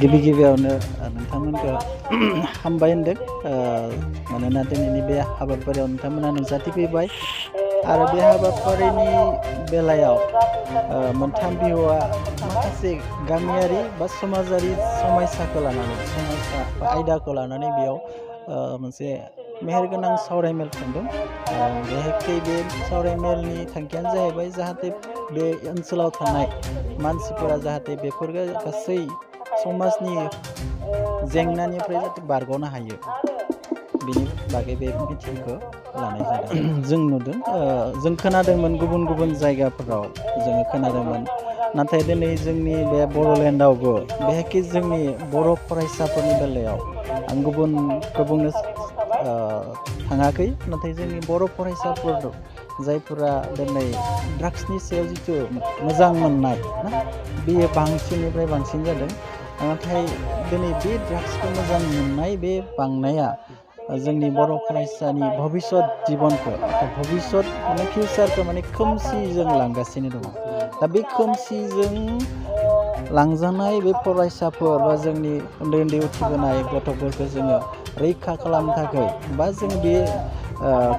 गिबि गिबियावनो नोंथांमोनखौ हामबाय होनदों मानोना दिनैनि बे हाबाफारियाव नोंथांमोना नुजाथिफैबाय आरो बे हाबाफारिनि बेलायाव मोनथाम बिहुआ माखासे गामियारि बा समाजारि समयसाखौ लानानै बा आयदाखौ लानानै बेयाव मोनसे मेहेरगोनां सावरायमेल खुंदों। बेहाय बे सावरायमेलनि थांखियानो जाहैबाय जाहाथे बे ओनसोलाव थानाय मानसिफोरा जाहाथे बेफोर गासै समाजनि जेंनानिफ्राय जाहाथे बारग'नो हायो बेनि बागै बे मिटिंखौ लानाय जादों। जों नुदों जों खोनादोंमोन गुबुन गुबुन जायगाफोराव जोङो खोनादोंमोन, नाथाय दिनै जोंनि बे बर'लेण्डआवबो बेहायखि जोंनि बर' फरायसाफोरनि बेलायाव आं गुबुनखौ बुंनो थाङाखै, नाथाय जोंनि बर' फरायसाफोर जायफोरा दिनै ड्राग्सनि सायाव जिथु मोजां मोननाय ना बेयो बांसिननिफ्राय बांसिन जादों। नाथाय दिनै बे ड्राग्सखौ मोजां मोननाय बे बांनाया जोंनि बर' फरायसानि भबिष्यत जिबनखौ भबिष्यत माने फिउचारखौ माने खोमसिजों लांगासिनो दङ। दा बे खोमसिजों लांजानाय बे फरायसाफोर बा जोंनि उन्दै उन्दै उथिबोनाय गथ'फोरखौ जोङो रैखा खालामनो थाखाय बा जों बे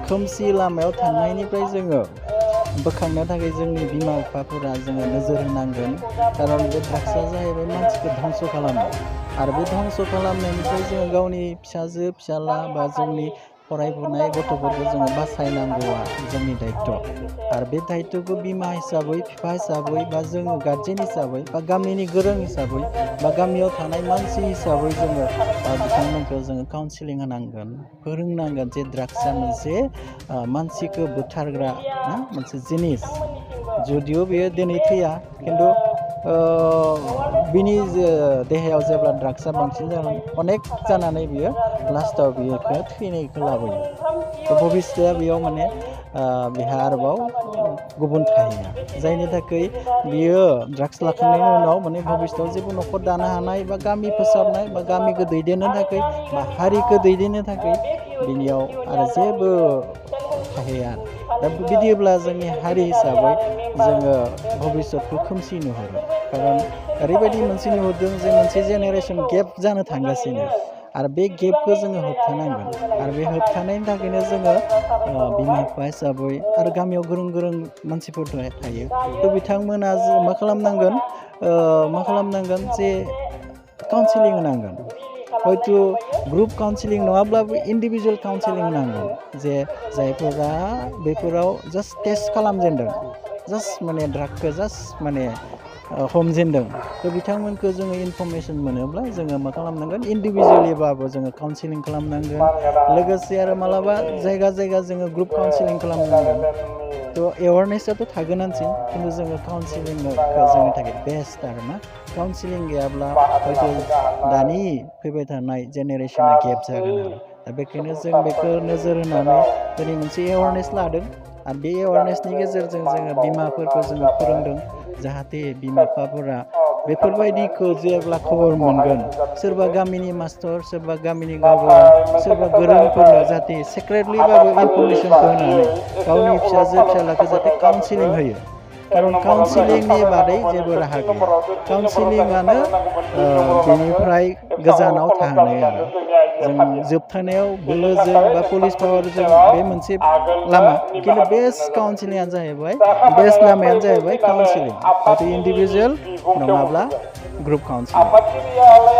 खोमसि लामायाव थांनायनिफ्राय जोङो बोखांनो थाखाय जोंनि बिमा बिफाफोरा जोङो नोजोर होनांगोन। खारन बे ड्राग्सआ जाहैबाय मानसिखौ धंस' खालामो आरो बे धंस' खालामनायनिफ्राय जोङो गावनि फिसाजो फिसाला बा जोंनि फरायफुनाय गथ'फोरखौ जोङो बासायनांगौआ जोंनि दायित्व'। आरो बे दायित्वखौ बिमा हिसाबै बिफा हिसाबै बा जोङो गार्जेन हिसाबै बा गामिनि गोरों हिसाबै बा गामियाव थानाय मानसि हिसाबै जोङो बिथांमोनखौ जोङो काउन्सिलिं होनांगोन, फोरोंनांगोन जे ड्राग्सआ मोनसे मानसिखौ बुथारग्रा ना मोनसे जिनिस। जुदिअ बेयो दिनै थैया, खिन्थु बिनि देहायाव जेब्ला ड्राग्सआ बांसिन जागोन अनेक जानानै बियो लास्टाव बियोखौ थैनायखौ लाबोयो। भबिष्यआ बेयाव माने बेहा आरोबाव गुबुन थाहैया, जायनि थाखाय बियो ड्राग्स लाखांनायनि उनाव माने भबिष्यआव जेबो न'खर दानो हानाय बा गामि फोसाबनाय बा गामिखौ दैदेननो थाखाय बा हारिखौ दैदेननो थाखाय बिनियाव आरो जेबो थाहैया। दा बिदिब्ला जोंनि हारि हिसाबै जोङो भबिष्यतखौ खोमसि नुहुरो। खारन ओरैबायदि मोनसे नुहुरदों जे मोनसे जेनेरेसन गेप जानो थांगासिनो आरो बे गेपखौ जोङो होबथानांगोन। आरो बे होबथानायनि थाखायनो जोङो बिमा बिफा हिसाबै आरो गामियाव गोरों गोरों मानसिफोर थायो, थ' बिथांमोना मा खालामनांगोन जे काउन्सिलिं होनांगोन। हयथ' ग्रुप काउन्सिलिं नङाब्लाबो इन्डिभिजुवेल काउन्सिलिं होनांगोन, जे जायफोरा बेफोराव जास्ट टेस्ट खालामजेनदों, जास्ट माने ड्रागखौ जास्ट माने हमजेनदों, थ' बिथांमोनखौ जोङो इनफरमेसन मोनोब्ला जोङो मा खालामनांगोन इन्डिभिजुवेलिबाबो जोङो काउन्सिलिं खालामनांगोन। लोगोसे आरो मालाबा जायगा जायगा जोङो ग्रुप काउन्सिलिं खालामनांगोन। थ' एवारनेसआथ' थागोनानोसै, खिन्थु जोङो काउन्सिलिंखौ जोंनि थाखाय बेस्ट आरोना। काउन्सिलिं गैयाब्ला हयथ' दानि फैबाय थानाय जेनेरेसना गेप जागोन आरो। दा बेखायनो जों बेखौ नोजोर होनानै दिनै मोनसे एवारनेस लादों आरो बे एवारनेसनि गेजेरजों जोङो बिमाफोरखौ जोङो फोरोंदों जाहाथे बिमा बिफाफोरा बेफोरबायदिखौ जेब्ला खबर मोनगोन, सोरबा गामिनि मास्टर, सोरबा गामिनि गावबुरा, सोरबा गोरोंफोरनो जाहाथे सेक्रेटलिबाबो इनफरमेसनखौ होनानै गावनि फिसाजो फिसालाखौ जाहाथे काउन्सिलिं होयो। खारन काउन्सिलिंनि बादै जेबो राहा गैया। काउन्सिलिंआनो बेनिफ्राय गोजानाव थाहोनाय आरो। जों जोबथानायाव बोलोजों बा पुलिस पावारजों बे मोनसे लामा, खिन्थु बेस्ट काउन्सिलिंआनो जाहैबाय बेस्ट लामायानो जाहैबाय काउन्सिलिं, हयथ' इन्डिभिजुवेल नङाब्ला ग्रुप काउन्सिलिं।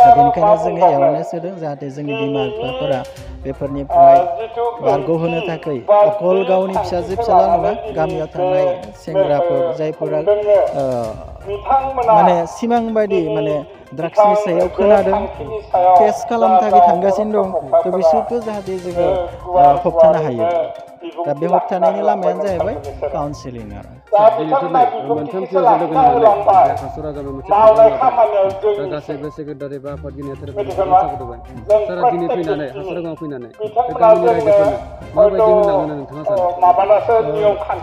दा बेनिखायनो जोङो एवारनेस होदों जाहाथे जोंनि बिमा बिफाफोरा बेफोरनिफ्राय बारग'होनो थाखाय अकल गावनि फिसाजो फिसाला नङा, गामियाव थानाय सेंग्राफोर जायफोरा माने सिमां बायदि माने ड्राग्सनि सायाव खोनादों, टेस्ट खालामनो थाखाय थांगासिनो दं, थ' बिसोरखौ जाहाथे जोङो होबथानो हायो। दा बे होबथानायनि लामायानो जाहैबाय काउन्सिलिं आरो। दिनैथ' नै मोनथाम पिअ'जों लोगो नांनानै बे हासारा जाबाय मोनसे प्रग्राम लादों। दा गासैबो सेक्रेटारि बा आफादगिरि नेताफोरनो गोबां सापर्ट होबाय। सारा दिनै फैनानै हासारागावआव फैनानै बे गामिनि रायजोफोरनो माबायदि होनलांनो नोंथाङा सानो?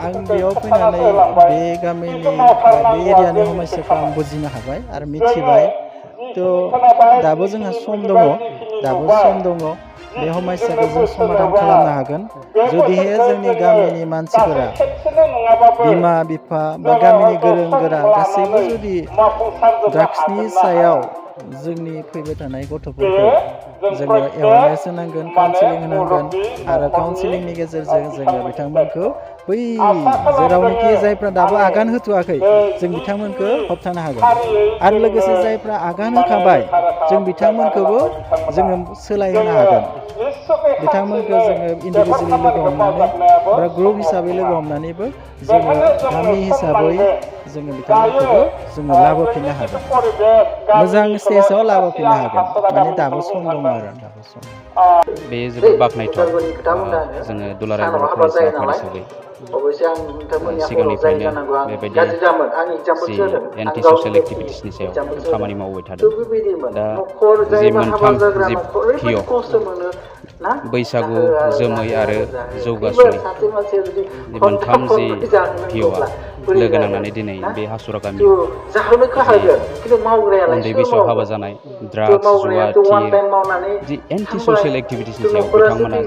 आं बेयाव फैनानै बे गामिनि बा बे एरियानि समस्याखौ आं बुजिनो हाबाय आरो मिथिबाय। थ' दाबो जोंहा सम दङ, बे समस्याखौ जों समाधान खालामनो हागोन जुदिहे जोंनि गामिनि मानसिफोरा, बिमा बिफा बा गामिनि गोरों गोरा गासैबो जुदि ड्राग्सनि सायाव जोंनि फैबाय थानाय गथ'फोरखौ जोङो एवारनेस होनांगोन, काउन्सिलिं होनांगोन आरो काउन्सिलिंनि गेजेरजों जोङो बिथांमोनखौ बै जेरावनोखि जायफ्रा दाबो आगान होथ'वाखै जों बिथांमोनखौ होबथानो हागोन आरो लोगोसे जायफ्रा आगान होखाबाय जों बिथांमोनखौबो जोङो सोलायहोनो हागोन। बिथांमोनखौ जोङो इन्डिभिजुवेलि लोगो हमनानै बा ग्रुप हिसाबै लोगो हमनानैबो जोङो गामि हिसाबै जोङो बिथांमोनखौबो जोङो लाबोफिननो हागोन, मोजां स्टेजाव लाबोफिननो हागोन। माने दाबो सम दङ आरो दाबो सम। बे जोबोद बाख्नायथाव। जोङो दुलाराय बर' फरायसा आफाद हिसाबै सिगांनिफ्रायनो बेबायदि जि एन्टि ससियेल एक्टिभिटिसनि सायाव खामानि मावबाय थादों। दा जि मोनथाम जि पिअ बैसागु, जोमै आरो जौगासुनि मोनथाम जि पिअआ लोगो नांनानै दिनै बे हासुरा गामियाव जि उन्दै बैसोआव हाबा जानाय, ड्राग्स, जुवा, थिर, जि एन्टि ससियेल एक्टिभिटिसनि सायाव बिथांमोना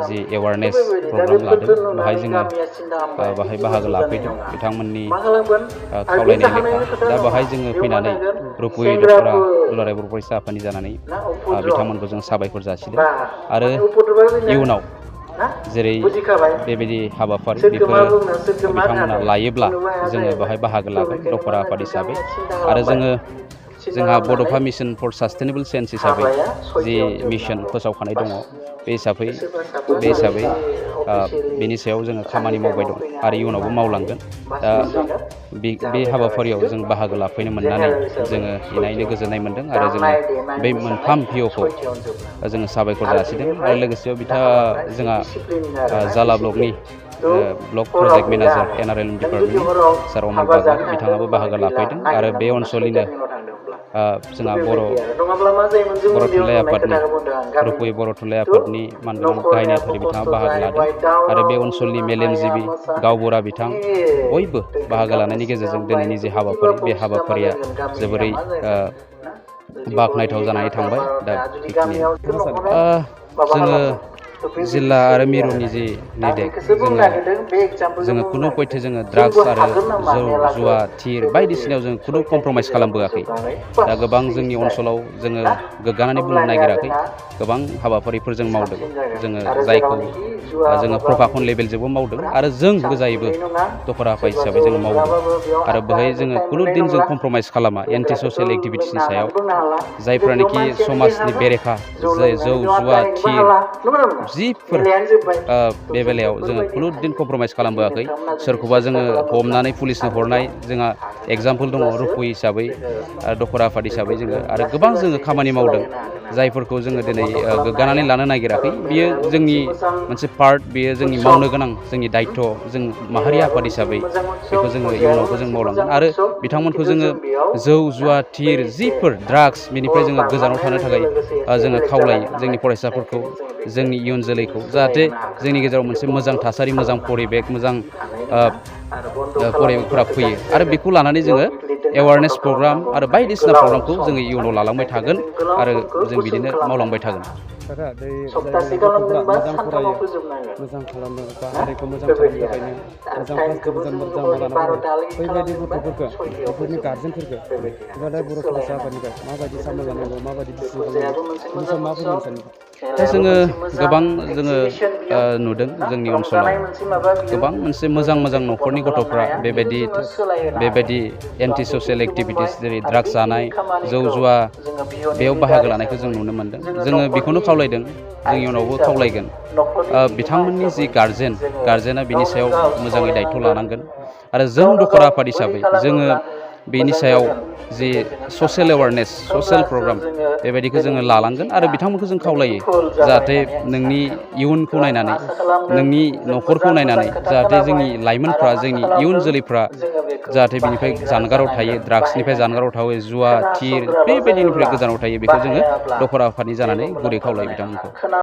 जि एवारनेस प्रग्राम लादों, बाहाय जोङो बाहाय बाहागो लाफैदों बिथांमोननि खावलायनाय लेखा। दा बाहाय जोङो फैनानै रुपुय दखरा दुलाराय बर' फरायसा आफादनि जानानै बिथांमोनखौ जों साबायखर जासिदों आरो इयुनाव जेरै बेबायदि हाबाफारि बेफोरो बिथांमोना लायोब्ला जोङो बेहाय बाहागो लागोन दखरा आफाद हिसाबै। आरो जोंहा बड'फा मिशन फर सास्टेनेबल चेन्ज हिसाबै जि मिशन फोसावखानाय दङ, बे हिसाबै बेनि सायाव जोङो खामानि मावबाय दं आरो इयुनावबो मावलांगोन। दा बे हाबाफारियाव जों बाहागो लाफैनो मोननानै जोङो इनायनो गोजोननाय मोन्दों आरो जोङो बै मोनथाम पिअखौ जोङो साबायखर जासिदों। आरो लोगोसेयाव जोंहा जाला ब्लकनि ब्लक प्रजेक्ट मेनेजार NRLM डिपार्टमेन्टनि सार अमल बाग्ला बिथाङाबो बाहागो लाफैदों आरो बे ओनसोलनिनो जोंहा बर' थुनलाइ आफादनि रुपुय बर' थुनलाइ आफादनि मानगोनां गाहाय नेहाथारि बिथाङा बाहागो लादों आरो बे ओनसोलनि मेलेमजिबि गावबुरा बिथां बयबो बाहागो लानायनि गेजेरजों दिनैनि जे हाबाफारि, बे हाबाफारिया जोबोरै बाख्नायथाव जानानै थांबाय। दा जोङो जिल्ला आरो मिरुनि जि निदेक जोङो खुनु पयथे जोङो ड्राग्स आरो जौ जुवा थिर बायदिसिनायाव जों खुनु कमप्रमाइस खालामबोआखै। दा गोबां जोंनि ओनसोलाव जोङो गोग्गानानै बुंनो नागिराखै, गोबां हाबाफारिफोर जों मावदों, जोङो जायखौ जोङो प्रकाशन लेभेलजोंबो मावदों आरो जों गोजायैबो दखरा आफाद हिसाबै जों मावदों। आरो बेहाय जोङो खुनु दिन जों कमप्रमाइस खालामा एन्टि ससियेल एक्टिभिटिसनि सायाव। जायफ्रानिखि समाजनि बेरेखा जौ जुवा थिर जिफोर बे बेलायाव जोङो खुनु दिन कमप्रमाइस खालामबोआखै। सोरखौबा जोङो हमनानै पुलिसनो हरनाय जोंहा एग्जाम्पोल दङ रुपुय हिसाबै, दखरा आफाद हिसाबै जोङो आरो गोबां जोङो खामानि मावदों जायफोरखौ जोङो दिनै गोग्गानानै लानो नागिराखै। बियो जोंनि मोनसे पार्ट, बियो जोंनि मावनो गोनां जोंनि दायित्थ'। जों माहारि आफाद हिसाबै बेखौ जोङो इयुनावबो जों मावलांगोन आरो बिथांमोनखौ जोङो जौ जुवा थिर जिफोर ड्राग्स बेनिफ्राय जोङो गोजानाव थानो थाखाय जोङो खावलायो जोंनि फरायसाफोरखौ, जोंनि इयुन जोलैखौ, जाहाथे जोंनि गेजेराव मोनसे मोजां थासारि, मोजां परिबेक, मोजां परिबेकफोरा फैयो। आरो बेखौ लानानै जोङो एवारनेस प्रग्राम आरो बायदिसिना प्रग्रामखौ जोङो इयुनाव लालांबाय थागोन आरो जों बिदिनो मावलांबाय थागोन। जाय गथ'फ्रा मोजां फरायो, मोजां खालामो बा हारिखौ मोजां खालामनो थाखायनो मोजां फार्स्ट डिभिजन मोजां लाना फैयो, बैबायदि गथ'फोरखौ बेफोरनि गार्जेनफोरखौ दुलाराय बर' फरायसा आफादनिफ्राय माबायदि सामलायनांगौ, माबायदि डिसिसन खालामनांगौ, बेनि सायाव मा बुंनो सानो? दा जोङो गोबां नुदों जोंनि ओनसोलाव गोबां मोनसे मोजां न'खरनि गथ'फ्रा बेबायदि एन्टि ससियेल एक्टिभिटिस जेरै ड्राग्स जानाय, जौ जुवा बेयाव बाहागो लानायखौ जों नुनो मोन्दों। जोङो बेखौनो खावलायदों, जों इयुनावबो खावलायगोन बिथांमोननि जि गार्जेना बिनि सायाव मोजाङै दायित्थ' लानांगोन आरो जों दखरा आफाद हिसाबै जोङो बेनि सायाव जि ससियेल एवारनेस, ससियेल प्रग्राम बेबायदिखौ जोङो लालांगोन आरो बिथांमोनखौ जों खावलायो जाहाथे नोंनि इयुनखौ नायनानै, नोंनि न'खरखौ नायनानै जाहाथे जोंनि लाइमोनफ्रा, जोंनि इयुन जोलैफ्रा जाहाथे बिनिफ्राय जानगाराव थायो, ड्राग्सनिफ्राय जानगाराव थायो, जुवा थिर बेबायदिनिफ्राय गोजानाव थायो, बेखौ जोङो दखरा आफादनि जानानै गुरै खावलायो बिथांमोनखौ।